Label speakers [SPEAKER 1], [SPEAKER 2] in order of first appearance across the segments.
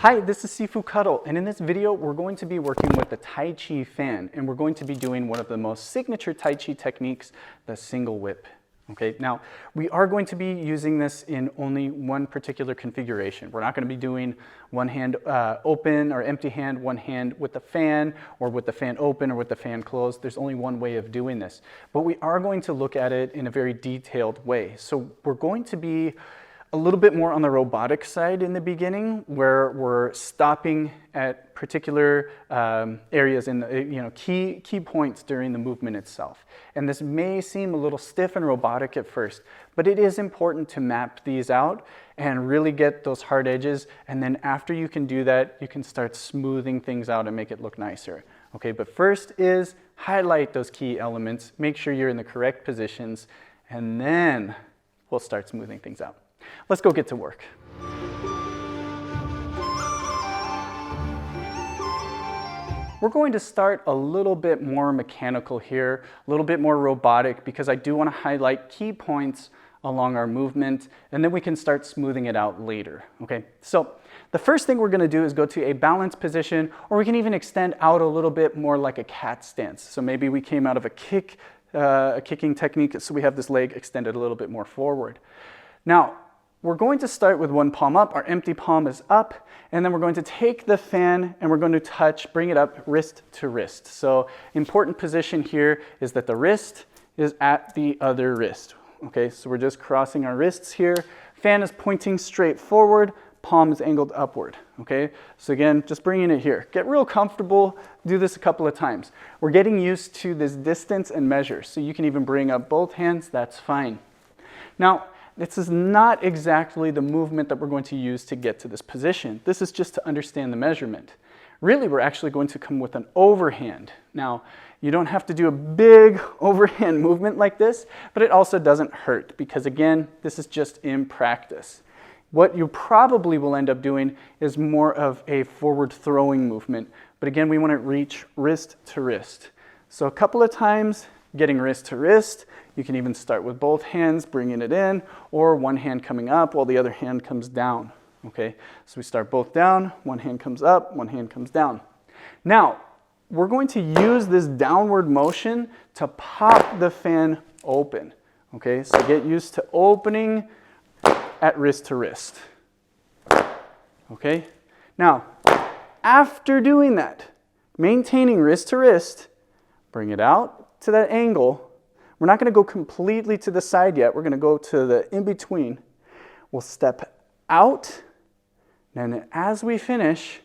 [SPEAKER 1] Hi, this is Sifu Kuttel, and in this video we're going to be working with the Tai Chi Fan, and we're going to be doing one of the most signature Tai Chi techniques, the single whip. Okay, now we are going to be using this in only one particular configuration. We're not going to be doing one hand open or empty hand, one hand with the fan, or with the fan open or with the fan closed. There's only one way of doing this, but we are going to look at it in a very detailed way. So we're going to be a little bit more on the robotic side in the beginning, where we're stopping at particular areas in the, key points during the movement itself. And this may seem a little stiff and robotic at first, but it is important to map these out and really get those hard edges. And then after you can do that, you can start smoothing things out and make it look nicer. Okay, but first is highlight those key elements, make sure you're in the correct positions, and then we'll start smoothing things out. Let's go get to work. We're going to start a little bit more mechanical here, a little bit more robotic, because I do want to highlight key points along our movement, and then we can start smoothing it out later. Okay, so the first thing we're going to do is go to a balanced position, or we can even extend out a little bit more like a cat stance. So maybe we came out of a kicking technique, so we have this leg extended a little bit more forward. Now, we're going to start with one palm up, our empty palm is up, and then we're going to take the fan and we're going to bring it up wrist to wrist. So important position here is that the wrist is at the other wrist. Okay, so we're just crossing our wrists here. Fan is pointing straight forward, palm is angled upward. Okay, so again, just bringing it here. Get real comfortable, do this a couple of times. We're getting used to this distance and measure, so you can even bring up both hands, that's fine. Now, this is not exactly the movement that we're going to use to get to this position. This is just to understand the measurement. Really, we're actually going to come with an overhand. Now, you don't have to do a big overhand movement like this, but it also doesn't hurt because, again, this is just in practice. What you probably will end up doing is more of a forward throwing movement. But again, we want to reach wrist to wrist. So a couple of times, getting wrist to wrist. You can even start with both hands, bringing it in, or one hand coming up while the other hand comes down. Okay, so we start both down, one hand comes up, one hand comes down. Now, we're going to use this downward motion to pop the fan open. Okay, so get used to opening at wrist to wrist. Okay, now, after doing that, maintaining wrist to wrist, bring it out to that angle. We're not going to go completely to the side yet. We're going to go to the in-between. We'll step out, and as we finish,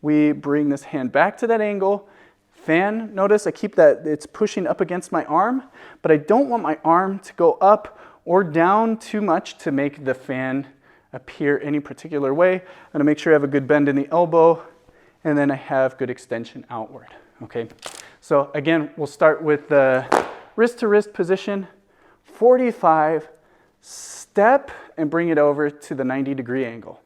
[SPEAKER 1] we bring this hand back to that angle. Fan, notice I keep that, it's pushing up against my arm, but I don't want my arm to go up or down too much to make the fan appear any particular way. I'm going to make sure I have a good bend in the elbow, and then I have good extension outward. Okay, so again, we'll start with the wrist to wrist position, 45, step and bring it over to the 90-degree angle.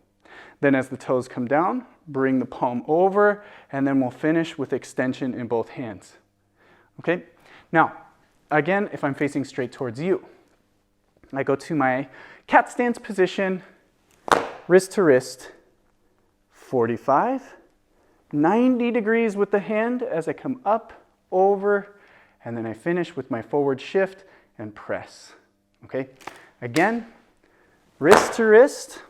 [SPEAKER 1] Then as the toes come down, bring the palm over, and then we'll finish with extension in both hands. Okay, now, again, if I'm facing straight towards you, I go to my cat stance position, wrist to wrist, 45, 90 degrees with the hand as I come up, over, and then I finish with my forward shift and press. Okay, again, wrist to wrist,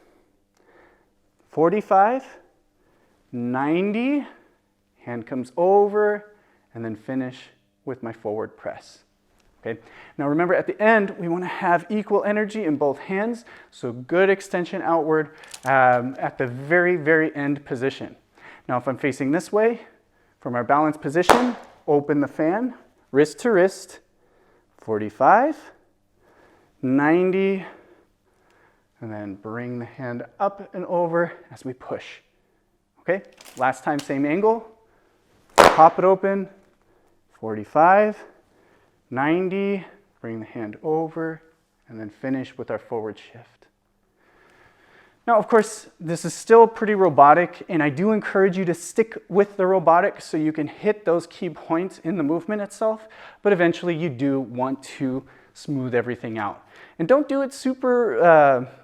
[SPEAKER 1] 45, 90, hand comes over, and then finish with my forward press. Okay, now remember at the end, we want to have equal energy in both hands, so good extension outward at the very, very end position. Now if I'm facing this way, from our balanced position, open the fan, wrist to wrist, 45, 90, and then bring the hand up and over as we push. Okay, last time, same angle, pop it open, 45, 90, bring the hand over, and then finish with our forward shift. Now, of course, this is still pretty robotic, and I do encourage you to stick with the robotic so you can hit those key points in the movement itself, but eventually you do want to smooth everything out. And don't do it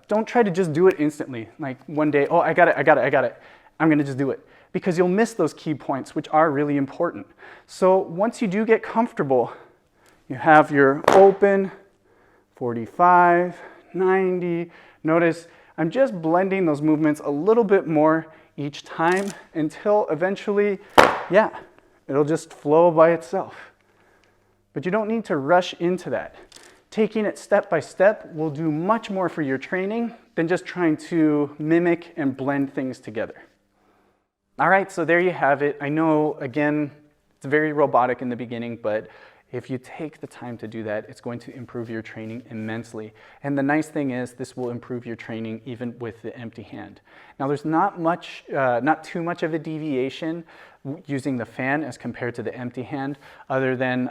[SPEAKER 1] don't try to just do it instantly. Like one day, oh, I got it. I'm gonna just do it, because you'll miss those key points, which are really important. So once you do get comfortable, you have your open, 45, 90. Notice I'm just blending those movements a little bit more each time until eventually, yeah, it'll just flow by itself. But you don't need to rush into that. Taking it step by step will do much more for your training than just trying to mimic and blend things together. All right, so there you have it. I know, again, it's very robotic in the beginning, but if you take the time to do that, it's going to improve your training immensely. And the nice thing is this will improve your training even with the empty hand. Now there's not too much of a deviation using the fan as compared to the empty hand, other than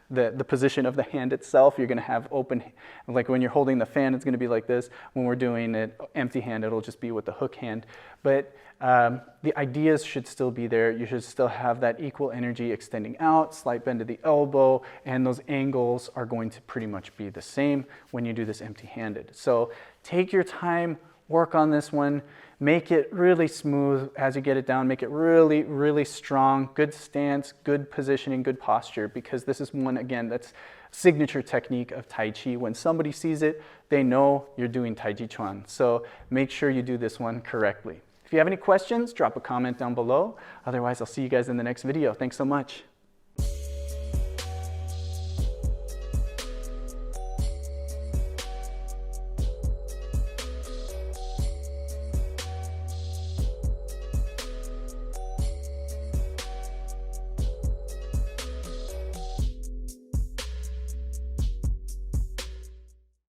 [SPEAKER 1] the position of the hand itself. You're gonna have open, like when you're holding the fan, it's gonna be like this. When we're doing it empty hand, it'll just be with the hook hand. But the ideas should still be there. You should still have that equal energy extending out, slight bend to the elbow, and those angles are going to pretty much be the same when you do this empty-handed. So take your time, work on this one, make it really smooth as you get it down, make it really, really strong, good stance, good positioning, good posture, because this is one, again, that's signature technique of Tai Chi. When somebody sees it, they know you're doing Tai Chi Chuan. So make sure you do this one correctly. If you have any questions, drop a comment down below. Otherwise, I'll see you guys in the next video. Thanks so much.